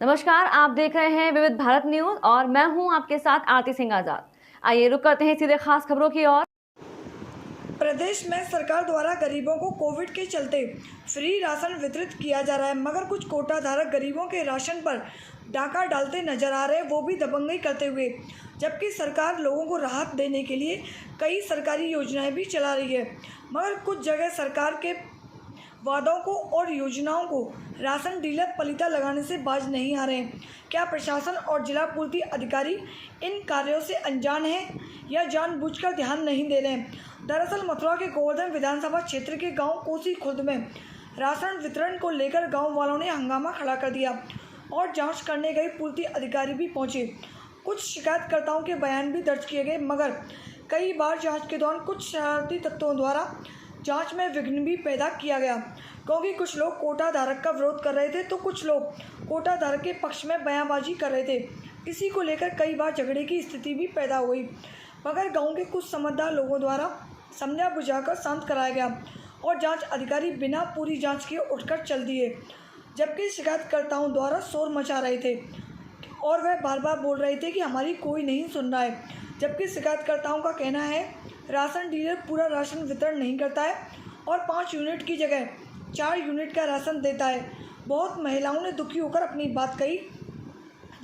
नमस्कार, आप देख रहे हैं विविध भारत न्यूज और मैं हूं आपके साथ आरती सिंह आजाद। आइए रुक करते हैं सीधे खास खबरों की ओर। प्रदेश में सरकार द्वारा गरीबों को कोविड के चलते फ्री राशन वितरित किया जा रहा है, मगर कुछ कोटा धारक गरीबों के राशन पर डाका डालते नजर आ रहे हैं, वो भी दबंगई करते हुए। जबकि सरकार लोगों को राहत देने के लिए कई सरकारी योजनाएं भी चला रही है, मगर कुछ जगह सरकार के वादों को और योजनाओं को राशन डीलर पलीता लगाने से बाज नहीं आ रहे हैं। क्या प्रशासन और जिला पूर्ति अधिकारी इन कार्यों से अनजान हैं या जानबूझकर ध्यान नहीं दे रहे हैं? दरअसल मथुरा के गोवर्धन विधानसभा क्षेत्र के गांव कोसी खुर्द में राशन वितरण को लेकर गांव वालों ने हंगामा खड़ा कर दिया और जांच करने गए पूर्ति अधिकारी भी पहुंचे। कुछ शिकायतकर्ताओं के बयान भी दर्ज किए गए, मगर कई बार जांच के दौरान कुछ शरारती तत्वों द्वारा जांच में विघ्न भी पैदा किया गया, क्योंकि कुछ लोग कोटा धारक का विरोध कर रहे थे तो कुछ लोग कोटा धारक के पक्ष में बयानबाजी कर रहे थे। इसी को लेकर कई बार झगड़े की स्थिति भी पैदा हुई, मगर गांव के कुछ समझदार लोगों द्वारा समझा बुझाकर शांत कराया गया और जांच अधिकारी बिना पूरी जांच के उठकर चल दिए। जबकि शिकायतकर्ताओं द्वारा शोर मचा रहे थे और वह बार बार बोल रहे थे कि हमारी कोई नहीं सुन रहा है। जबकि शिकायतकर्ताओं का कहना है राशन डीलर पूरा राशन वितरण नहीं करता है और 5 यूनिट की जगह 4 यूनिट का राशन देता है। बहुत महिलाओं ने दुखी होकर अपनी बात कही,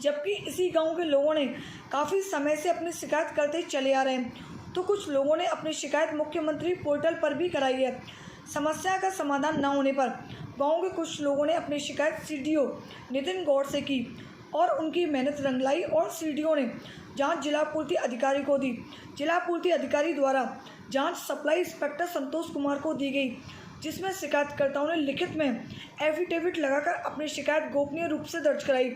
जबकि इसी गांव के लोगों ने काफ़ी समय से अपनी शिकायत करते चले आ रहे हैं, तो कुछ लोगों ने अपनी शिकायत मुख्यमंत्री पोर्टल पर भी कराई है। समस्या का समाधान न होने पर गाँव के कुछ लोगों ने अपनी शिकायत सीडीओ नितिन गौड़ से की और उनकी मेहनत रंग लाई और सीडीओ ने जांच जिला पूर्ति अधिकारी को दी। जिला पूर्ति अधिकारी द्वारा जांच सप्लाई इंस्पेक्टर संतोष कुमार को दी गई, जिसमें शिकायतकर्ताओं ने लिखित में एफिडेविट लगाकर अपनी शिकायत गोपनीय रूप से दर्ज कराई,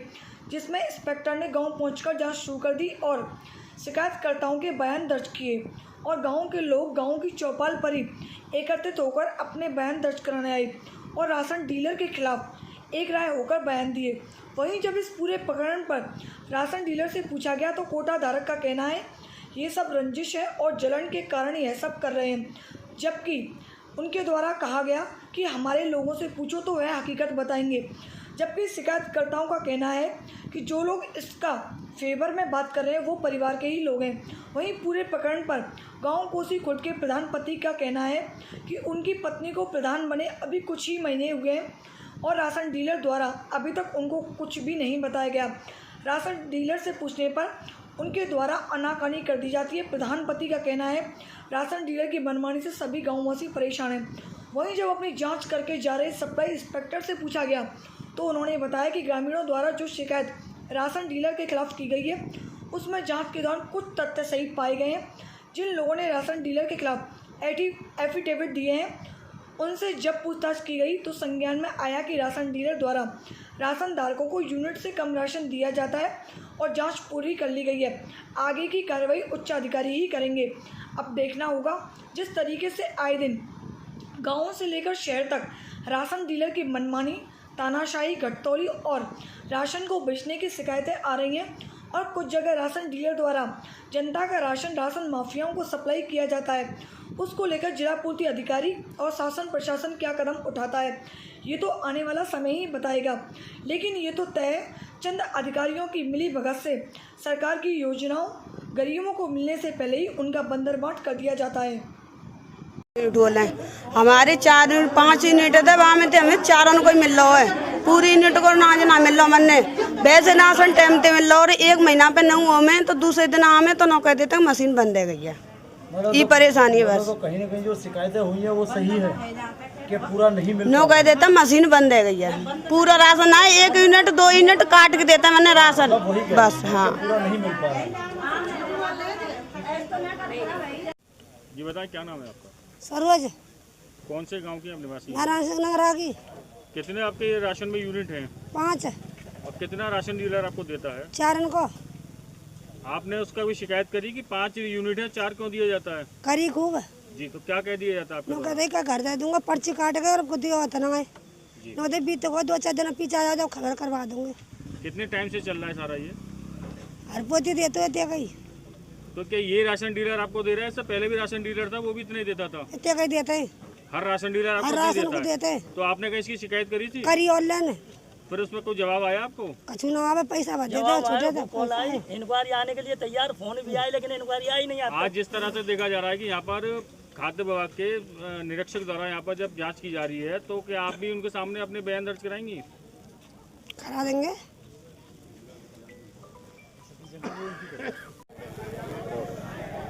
जिसमें इंस्पेक्टर ने गांव पहुंचकर जांच शुरू कर दी और शिकायतकर्ताओं के बयान दर्ज किए और गाँव के लोग गाँव की चौपाल पर ही एकत्रित होकर अपने बयान दर्ज कराने आए और राशन डीलर के खिलाफ एक राय होकर बयान दिए। वहीं जब इस पूरे प्रकरण पर राशन डीलर से पूछा गया तो कोटा धारक का कहना है ये सब रंजिश है और जलन के कारण यह सब कर रहे हैं, जबकि उनके द्वारा कहा गया कि हमारे लोगों से पूछो तो वह हकीकत बताएंगे। जबकि शिकायतकर्ताओं का कहना है कि जो लोग इसका फेवर में बात कर रहे हैं वो परिवार के ही लोग हैं। वहीं पूरे प्रकरण पर गांव कोसी खुर्द के प्रधान पति का कहना है कि उनकी पत्नी को प्रधान बने अभी कुछ ही महीने हुए हैं और राशन डीलर द्वारा अभी तक उनको कुछ भी नहीं बताया गया। राशन डीलर से पूछने पर उनके द्वारा आनाकानी कर दी जाती है। प्रधान पति का कहना है राशन डीलर की मनमानी से सभी गाँववासी परेशान हैं। वहीं जब अपनी जांच करके जा रहे सप्लाई इंस्पेक्टर से पूछा गया तो उन्होंने बताया कि ग्रामीणों द्वारा जो शिकायत राशन डीलर के खिलाफ की गई है उसमें जांच के दौरान कुछ तथ्य सही पाए गए हैं। जिन लोगों ने राशन डीलर के खिलाफ एफिडेविट दिए हैं उनसे जब पूछताछ की गई तो संज्ञान में आया कि राशन डीलर द्वारा राशन धारकों को यूनिट से कम राशन दिया जाता है और जांच पूरी कर ली गई है। आगे की कार्रवाई उच्च अधिकारी ही करेंगे। अब देखना होगा जिस तरीके से आए दिन गाँवों से लेकर शहर तक राशन डीलर की मनमानी, तानाशाही, घटतौली और राशन को बेचने की शिकायतें आ रही हैं और कुछ जगह राशन डीलर द्वारा जनता का राशन माफियाओं को सप्लाई किया जाता है, उसको लेकर जिला पूर्ति अधिकारी और शासन प्रशासन क्या कदम उठाता है ये तो आने वाला समय ही बताएगा। लेकिन ये तो तय चंद अधिकारियों की मिली भगत से सरकार की योजनाओं गरीबों को मिलने से पहले ही उनका बंदरबाट कर दिया जाता है। हमारे 4-5 यूनिट थे वहाँ में थे, हमें चारों को मिल रहा है पूरी यूनिट को ना मिल रहा मैंने वैसे राशन टाइम पे मिल रहा और 1 महीना पे न हुआ मैं तो दूसरे दिन हमें तो न कह देते मशीन बंद है गई है। ये परेशानी है बस। तो कहीं ना कहीं जो शिकायतें हुई है वो सही है कि पूरा नहीं मिल नो कह देता मशीन बंद है गई है। पूरा राशन आए 1 यूनिट 2 यूनिट काट के देता मैंने राशन बस। हाँ पूरा नहीं मिल पा रहा। जी बताएं क्या नाम है आपका? सरोज। कौन से गांव की आप निवासी? नारायण सिंह नगर की। कितने आपके राशन में यूनिट हैं? 5। और कितना राशन डीलर आपको देता है? 4 इनको। आपने उसका भी शिकायत करी कि 5 यूनिट है 4 क्यों दिया जाता है? करी खूब जी, तो क्या कह दिया जाता है आपको? कहते क्या घर दे दूंगा पर्ची काट के और खुद ही होता ना है बीते को 2-4 दिन पीछे आ जाओ खबर करवा दूंगे। कितने टाइम से चल रहा है सारा ये? हर पोती देते होते कहीं तो क्या ये राशन डीलर आपको दे रहा है? इससे पहले भी राशन डीलर था वो भी इतने देता था? इतने कहीं देते हैं। हर राशन डीलर हर आपको राशन नहीं को देता देते है? हैं। तो आपने क्या इसकी शिकायत करी थी? करी ऑनलाइन। फिर उसमें कोई जवाब आया आपको? कछु ना आवे, पैसा भर देते छोटे थे। कॉल आई, इंक्वायरी आने के लिए तैयार, फोन भी आई, लेकिन इंक्वायरी आई नहीं आता। आज जिस तरह से देखा जा रहा है कि यहाँ पर खाद्य विभाग के निरीक्षक द्वारा यहाँ पर जब जांच की जा रही है, तो क्या आप भी उनके सामने अपने बयान दर्ज कराएंगी? करा देंगे।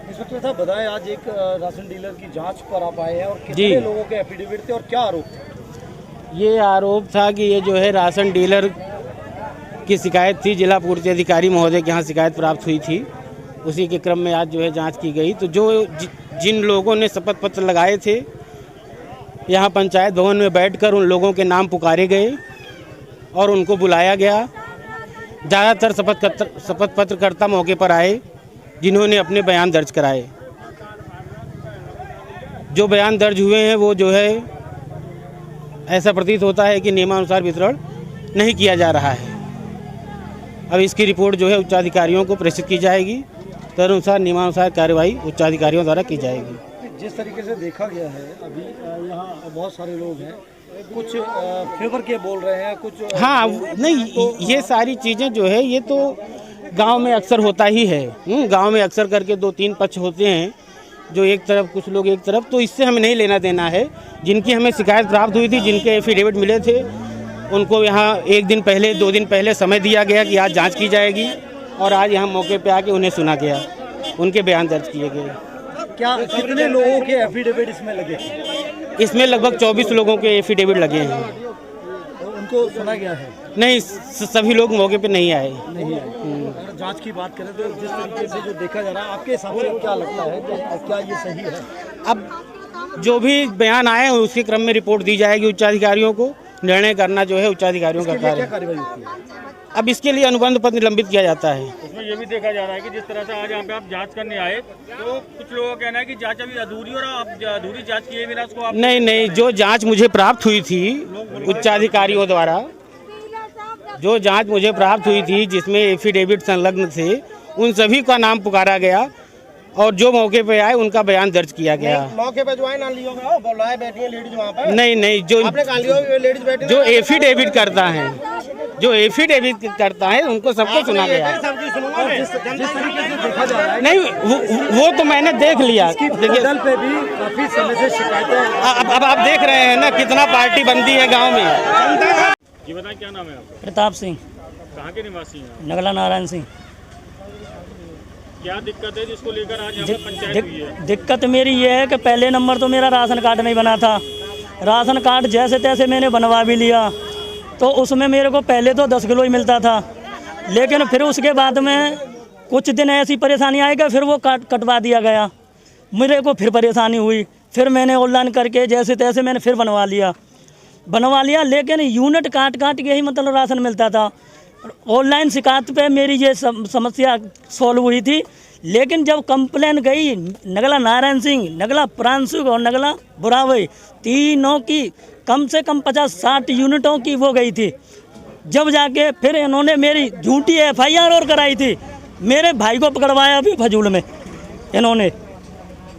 इंस्पेक्टर साहब बताएं, आज एक राशन डीलर की जांच पर आप आए हैं और कितने लोगों के एफिडेविट थे और क्या आरोप थे? ये आरोप था कि ये जो है राशन डीलर की शिकायत थी, जिला पूर्ति अधिकारी महोदय के यहाँ शिकायत प्राप्त हुई थी। उसी के क्रम में आज जो है जांच की गई। तो जो जिन लोगों ने शपथ पत्र लगाए थे, यहाँ पंचायत भवन में बैठकर उन लोगों के नाम पुकारे गए और उनको बुलाया गया। ज़्यादातर शपथ पत्रकर्ता मौके पर आए, जिन्होंने अपने बयान दर्ज कराए। जो बयान दर्ज हुए हैं वो जो है ऐसा प्रतीत होता है कि नियमानुसार वितरण नहीं किया जा रहा है। अब इसकी रिपोर्ट जो है उच्चाधिकारियों को प्रेषित की जाएगी, तदनुसार नियमानुसार कार्रवाई उच्चाधिकारियों द्वारा की जाएगी। जिस तरीके से देखा गया है अभी यहाँ बहुत सारे लोग हैं, कुछ फेवर के बोल रहे हैं, कुछ हाँ नहीं, ये सारी चीज़ें जो है ये तो गांव में अक्सर होता ही है। गांव में अक्सर करके 2-3 पक्ष होते हैं, जो एक तरफ कुछ लोग एक तरफ, तो इससे हमें नहीं लेना देना है। जिनकी हमें शिकायत प्राप्त हुई थी, जिनके एफिडेविट मिले थे, उनको यहाँ 1 दिन पहले 2 दिन पहले समय दिया गया कि आज जांच की जाएगी और आज यहाँ मौके पे आके उन्हें सुना गया, उनके बयान दर्ज किए गए। क्या कितने लोगों के एफिडेविट इसमें लगे? इसमें लगभग 24 लोगों के एफिडेविट लगे हैं। उनको सुना गया है? नहीं, सभी लोग मौके पे नहीं आए। अगर जांच की बात करें तो जिस तरीके से जो देखा जा रहा है, आपके हिसाब से क्या लगता है कि क्या ये सही है? अब जो भी बयान आए हैं उसके क्रम में रिपोर्ट दी जाएगी उच्चाधिकारियों को। निर्णय करना जो है उच्चाधिकारियों का कार्य। क्या कार्रवाई होती है? अब इसके लिए अनुबंध पत्र निलंबित किया जाता है। उसमें ये भी देखा जा रहा है कि जिस तरह से आज यहाँ पे आप जांच करने आए, तो कुछ लोगों का कहना है कि जांच अभी अधूरी और आप अधूरी जांच किए बिना उसको आप नहीं, जो जांच मुझे प्राप्त हुई थी उच्चाधिकारियों द्वारा, जो जांच मुझे प्राप्त हुई थी जिसमें एफिडेविट संलग्न थे, उन सभी का नाम पुकारा गया और जो मौके पे आए उनका बयान दर्ज किया गया। मौके पे जो है ना लियो बोलाए बैठी है लेडीज वहाँ पे? नहीं, जो एफिडेविट करता है, जो एफिडेविट करता है उनको सबको सुना गया। जिस तरीके से देखा जा रहा है, नहीं, वो तो मैंने देख लिया। देखिए, दल पे भी काफी समय से शिकायतें। अब आप देख रहे हैं ना कितना पार्टी बंदी है गांव में। ये बताएं क्या नाम है आपका? प्रताप सिंह, कहाँ के निवासी हैं? नगला नारायण सिंह। क्या दिक्कत है जिसको लेकर आज यहाँ पे पंचायत हुई है? दिक्कत मेरी ये है कि पहले नंबर तो मेरा राशन कार्ड नहीं बना था। राशन कार्ड जैसे तैसे मैंने बनवा भी लिया, तो उसमें मेरे को पहले तो 10 किलो ही मिलता था, लेकिन फिर उसके बाद में कुछ दिन ऐसी परेशानी आई कि फिर वो कटवा दिया गया। मेरे को फिर परेशानी हुई, फिर मैंने ऑनलाइन करके जैसे तैसे मैंने फिर बनवा लिया, लेकिन यूनिट काट के ही मतलब राशन मिलता था। ऑनलाइन शिकायत पे मेरी ये समस्या सॉल्व हुई थी, लेकिन जब कंप्लेन गई नगला नारायण सिंह, नगला प्रांशु और नगला बुरावई, तीनों की कम से कम 50-60 यूनिटों की वो गई थी। जब जाके फिर इन्होंने मेरी झूठी FIR और कराई थी, मेरे भाई को पकड़वाया भी फजूल में इन्होंने,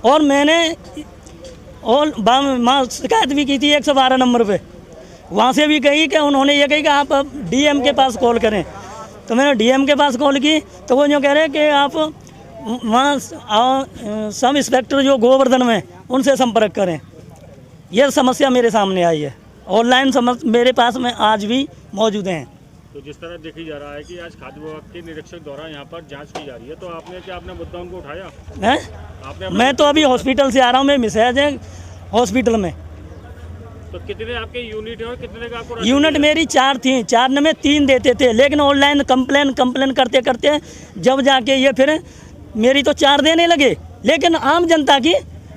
और मैंने और शिकायत भी की थी 112 नंबर पे। वहाँ से भी कही कि उन्होंने ये कही कि आप DM के पास कॉल करें, तो मैंने DM के पास कॉल की, तो वो जो कह रहे हैं कि आप वहाँ सब इंस्पेक्टर जो गोवर्धन में उनसे संपर्क करें। ये समस्या मेरे सामने आई है, ऑनलाइन मेरे पास में आज भी मौजूद हैं। तो जिस तरह देखी जा रहा है कि आज खाद्य विभाग के निरीक्षक द्वारा यहाँ पर जांच की जा रही है, तो आपने मुद्दा उनको उठाया? मैं तो अभी हॉस्पिटल से आ रहा हूँ, मैं मिसेज है हॉस्पिटल में। तो कितने आपके यूनिट है और कितने का आपको? यूनिट मेरी 4 थी, 4 में 3 देते थे, लेकिन ऑनलाइन कंप्लेन करते जब जाके ये फिर मेरी तो 4 देने लगे, लेकिन आम जनता की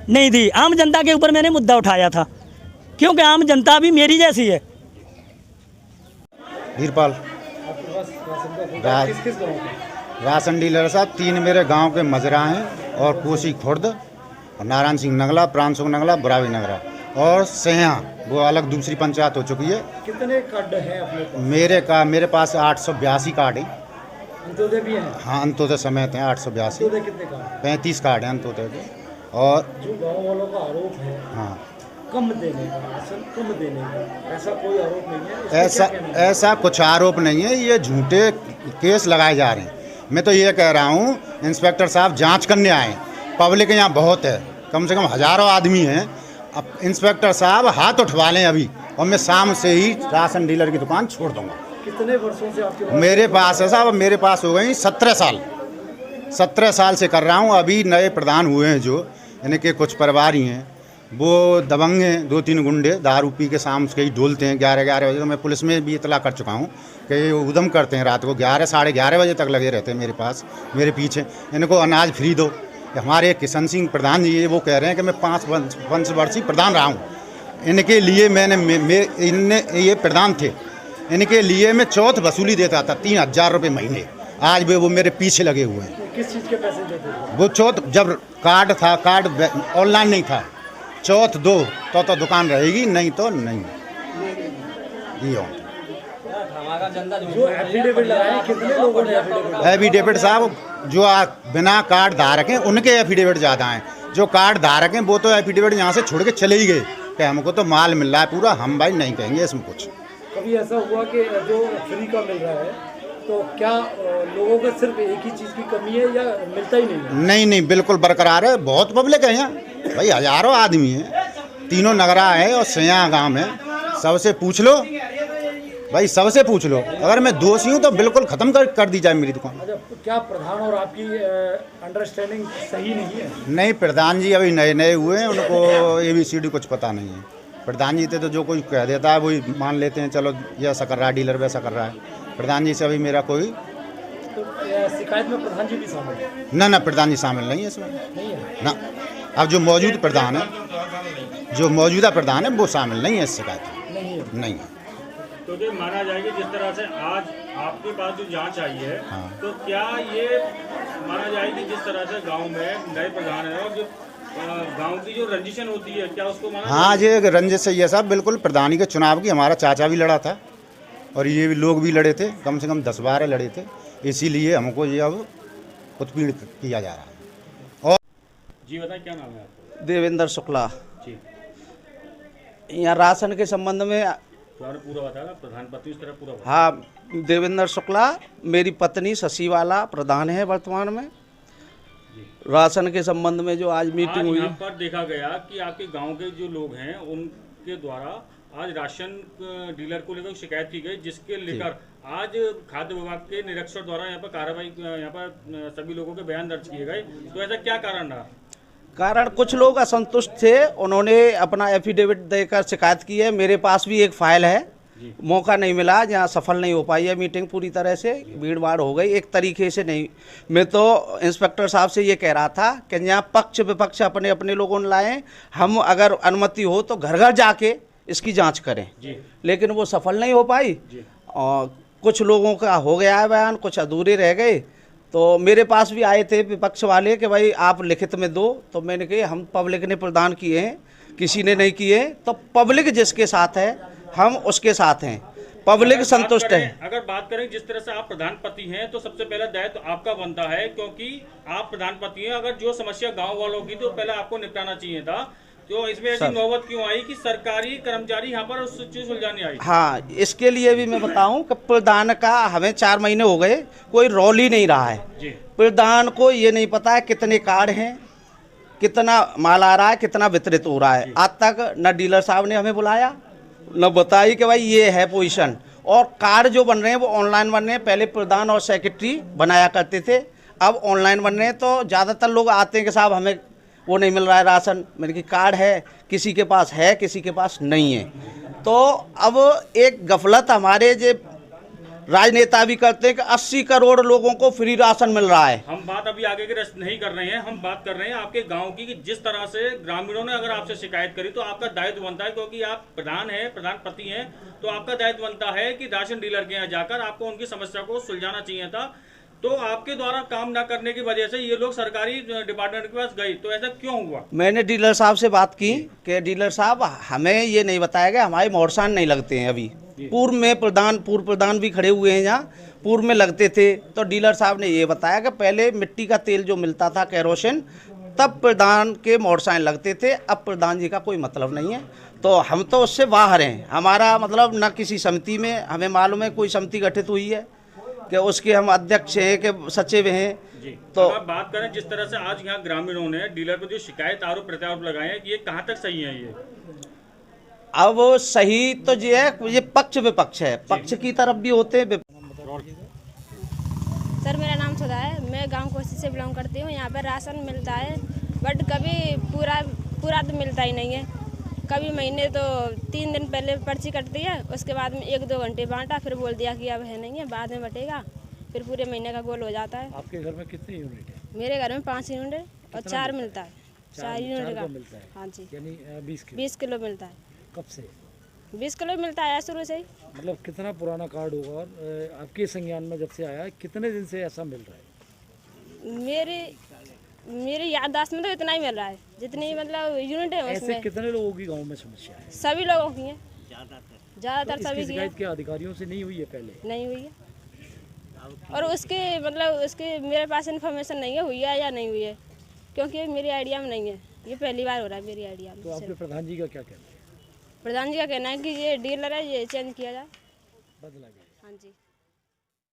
नहीं दी। आम जनता के ऊपर मैंने मुद्दा उठाया था, क्योंकि आम जनता भी मेरी जैसी है। वीरपाल राशन डीलर साहब, 3 मेरे गांव के मजरा हैं और कोसी खुर्द और नारायण सिंह नगला, प्रांशु नगला, बुरावी नगरा और सैया, वो अलग दूसरी पंचायत हो चुकी है। कितने कार्ड हैं अपने पास? मेरे पास 882 कार्ड है। अंत्योदय भी हैं? हाँ, अंत्योदय समेत हैं 882। कितने कार्ड? 35 कार्ड हैं अंत्योदय के। और जो गाँव वालों का आरोप है, हाँ, कम देने का, राशन कम देने का, ऐसा कोई आरोप नहीं है? इस पे क्या कहना है? ऐसा कुछ आरोप नहीं है, ये झूठे केस लगाए जा रहे हैं। मैं तो ये कह रहा हूँ इंस्पेक्टर साहब जांच करने आए, पब्लिक यहाँ बहुत है, कम से कम हज़ारों आदमी हैं। अब इंस्पेक्टर साहब हाथ उठवा लें अभी, और मैं शाम से ही राशन डीलर की दुकान छोड़ दूँगा। कितने वर्षों से आपके पास? मेरे पास है साहब, मेरे पास हो गई 17 साल, 17 साल से कर रहा हूँ। अभी नए प्रधान हुए हैं जो इनके कुछ परिवारी हैं, वो दबंग हैं, 2-3 गुंडे दारू पी के शाम से ही डोलते हैं 11-11 बजे। तो मैं पुलिस में भी इतला कर चुका हूँ कि ये उधम करते हैं, रात को 11-11:30 बजे तक लगे रहते हैं मेरे पास, मेरे पीछे। इनको अनाज फ्री दो। हमारे किशन सिंह प्रधान जी वो कह रहे हैं कि मैं 5 वर्षीय प्रधान रहा हूँ, इनके लिए इनने ये प्रधान थे, इनके लिए मैं चौथ वसूली देता था 3000 रुपये महीने। आज भी वो मेरे पीछे लगे हुए हैं। किस चीज़ के पैसे देते थे? वो चौथ जब कार्ड था, कार्ड ऑनलाइन नहीं था, चौथ दो तो दुकान रहेगी, नहीं तो नहीं। ये जो एफिडेविट लगाए, कितने लोगों ने एफिडेविट साहब जो बिना कार्ड धारक हैं उनके एफिडेविट ज़्यादा हैं। जो कार्ड धारक हैं वो तो एफिडेविट यहाँ से छोड़ के चले ही गए कि हमको तो माल मिल रहा है पूरा, हम भाई नहीं कहेंगे इसमें कुछ। कभी ऐसा हुआ कि जो फ्री का मिल रहा है तो क्या लोगों को सिर्फ एक ही चीज़ की कमी है या मिलता ही नहीं है? नहीं, बिल्कुल बरकरार है। बहुत पब्लिक है यहाँ भाई, हज़ारों आदमी हैं, तीनों नगरा है और सया गांव है। सबसे पूछ लो भाई, सबसे पूछ लो। अगर मैं दोषी हूँ तो बिल्कुल ख़त्म कर दी जाए मेरी दुकान। अच्छा, क्या प्रधान और आपकी अंडरस्टैंडिंग सही नहीं है? नहीं, प्रधान जी अभी नए हुए हैं, उनको ABCD कुछ पता नहीं है। प्रधान जी थे तो जो कोई कह देता है वही मान लेते हैं, चलो ये ऐसा कर रहा है डीलर, वैसा कर रहा है। प्रधान जी से अभी मेरा कोई तो शिकायत में प्रधान जी भी शामिल है? ना, प्रधान जी शामिल नहीं है इसमें, नहीं है ना। अब जो मौजूद प्रधान है, जो मौजूदा प्रधान है वो शामिल नहीं है इस शिकायत में, नहीं है। तो जो माना जाएगा जिस तरह से आज आपके पास जो जांच आई है, तो क्या ये माना जाए कि जिस तरह से गांव में नए प्रधान है और जो गांव की जो रंजिशन होती है, क्या उसको माना? हाँ, ये रंजिश है ये साहब, बिल्कुल। प्रधानी के चुनाव की हमारा चाचा भी लड़ा था और ये भी लोग भी लड़े थे, कम से कम 10-12 लड़े थे। इसीलिए हमको ये अब उत्पीड़ित किया जा रहा है। और जी बताएं, क्या नाम है आपका? देवेंद्र शुक्ला। जी, यहाँ राशन के संबंध में आपने पूरा बताया, प्रधान पति इस तरह पूरा बताया। हाँ, देवेंद्र शुक्ला, मेरी पत्नी शशिवाला प्रधान है वर्तमान में। राशन के संबंध में जो आज मीटिंग हुई, यहाँ पर देखा गया कि आपके गांव के जो लोग हैं उनके द्वारा आज राशन डीलर को लेकर शिकायत की गई, जिसके लेकर आज खाद्य विभाग के निरीक्षक द्वारा यहाँ पर कार्रवाई, यहाँ पर सभी लोगों के बयान दर्ज किए गए। तो ऐसा क्या कारण रहा? कारण कुछ लोग असंतुष्ट थे, उन्होंने अपना एफिडेविट देकर शिकायत की है। मेरे पास भी एक फाइल है, मौका नहीं मिला, जहाँ सफल नहीं हो पाई है मीटिंग, पूरी तरह से भीड़ भाड़ हो गई, एक तरीके से नहीं। मैं तो इंस्पेक्टर साहब से ये कह रहा था कि यहाँ पक्ष विपक्ष अपने अपने लोगों ने लाएं, हम अगर अनुमति हो तो घर घर जाके इसकी जांच करें, लेकिन वो सफल नहीं हो पाई। और कुछ लोगों का हो गया है बयान, कुछ अधूरे रह गए। तो मेरे पास भी आए थे विपक्ष वाले कि भाई आप लिखित में दो, तो मैंने कहा हम पब्लिक ने प्रदान किए हैं, किसी ने नहीं किए, तो पब्लिक जिसके साथ है हम उसके साथ हैं, पब्लिक संतुष्ट है। अगर बात करें जिस तरह से आप प्रधानपति हैं, तो सबसे पहला दायित्व तो आपका बनता है, क्योंकि आप प्रधानपति हैं। अगर जो समस्या गांव वालों की तो पहले आपको निपटाना चाहिए था, तो इसमें ऐसी नौबत क्यों आई कि सरकारी कर्मचारी यहाँ पर उस चीज सुलझाने आई? हाँ, इसके लिए भी मैं बताऊं कि प्रधान का हमें 4 महीने हो गए, कोई रोल ही नहीं रहा है। प्रधान को ये नहीं पता है कितने कार्ड हैं, कितना माल आ रहा है, कितना वितरित हो रहा है। आज तक न डीलर साहब ने हमें बुलाया, न बताई कि भाई ये है पोजीशन। और कार्ड जो बन रहे हैं वो ऑनलाइन बन रहे हैं। पहले प्रधान और सेक्रेटरी बनाया करते थे, अब ऑनलाइन बन रहे हैं। तो ज़्यादातर लोग आते हैं कि साहब हमें वो नहीं मिल रहा है राशन, मेरे की कार्ड है, किसी के पास है, किसी के पास नहीं है। तो अब एक गफलत हमारे जो राजनेता भी करते हैं कि 80 करोड़ लोगों को फ्री राशन मिल रहा है। हम बात अभी आगे की नहीं कर रहे हैं, हम बात कर रहे हैं आपके गांव की, कि जिस तरह से ग्रामीणों ने अगर आपसे शिकायत करी तो आपका दायित्व बनता है, क्योंकि आप प्रधान हैं, प्रधानपति हैं, तो आपका दायित्व बनता है कि राशन डीलर के यहाँ जाकर आपको उनकी समस्या को सुलझाना चाहिए था। तो आपके द्वारा काम ना करने की वजह से ये लोग सरकारी डिपार्टमेंट के पास गए, तो ऐसा क्यों हुआ? मैंने डीलर साहब से बात की कि डीलर साहब हमें ये नहीं बताया गया, हमारे मोरसान नहीं लगते हैं अभी। पूर्व प्रधान भी खड़े हुए हैं यहाँ, पूर्व में लगते थे। तो डीलर साहब ने ये बताया कि पहले मिट्टी का तेल जो मिलता था, केरोसिन, तब प्रधान के मोटरसाइकिल लगते थे, अब प्रधान जी का कोई मतलब नहीं है। तो हम तो उससे बाहर हैं, हमारा मतलब न किसी समिति में, हमें मालूम है कोई समिति गठित हुई है कि उसके हम अध्यक्ष हैं कि सचिव हैं। तो आप बात करें जिस तरह से आज यहाँ ग्रामीणों ने डीलर पर जो शिकायत आरोप प्रत्यारोप लगाए हैं कि ये कहाँ तक सही है? ये अब वो सही तो ये है, ये पक्ष विपक्ष है, पक्ष की तरफ भी होते हैं। सर मेरा नाम सुधा है, मैं गांव कोसी से बिलोंग करती हूँ। यहाँ पर राशन मिलता है बट कभी पूरा तो मिलता ही नहीं है। कभी महीने तो 3 दिन पहले पर्ची कटती है, उसके बाद में 1-2 घंटे बांटा, फिर बोल दिया कि अब है नहीं है, बाद में बटेगा, फिर पूरे महीने का गोल हो जाता है। आपके घर में कितने यूनिट है? मेरे घर में 5 यूनिट है और 4 मिलता है। 4 यूनिट का मिलता है? हाँ जी, यानी 20 किलो मिलता है। कब से? 20 किलो मिलता है शुरू से ही। मतलब कितना पुराना कार्ड होगा और आपके संज्ञान में जब से आया है कितने दिन से ऐसा मिल रहा है? मेरी याददाश्त में तो इतना ही मिल रहा है जितनी मतलब यूनिट है उसमें। ऐसे कितने लोगों की गांव में समस्या है? सभी लोगों की है, ज़्यादातर सभी की है। शिकायत क्या अधिकारियों से नहीं हुई है? पहले नहीं हुई है और उसके मेरे पास इन्फॉर्मेशन नहीं है हुई है या नहीं हुई है, क्योंकि मेरी आइडिया में नहीं है, ये पहली बार हो रहा है मेरी आइडिया में। तो आपके प्रधान जी का क्या कहना है? प्रधान जी का कहना है कि ये डीलर है, ये चेंज किया जाए, बदला जाए। हाँ जी।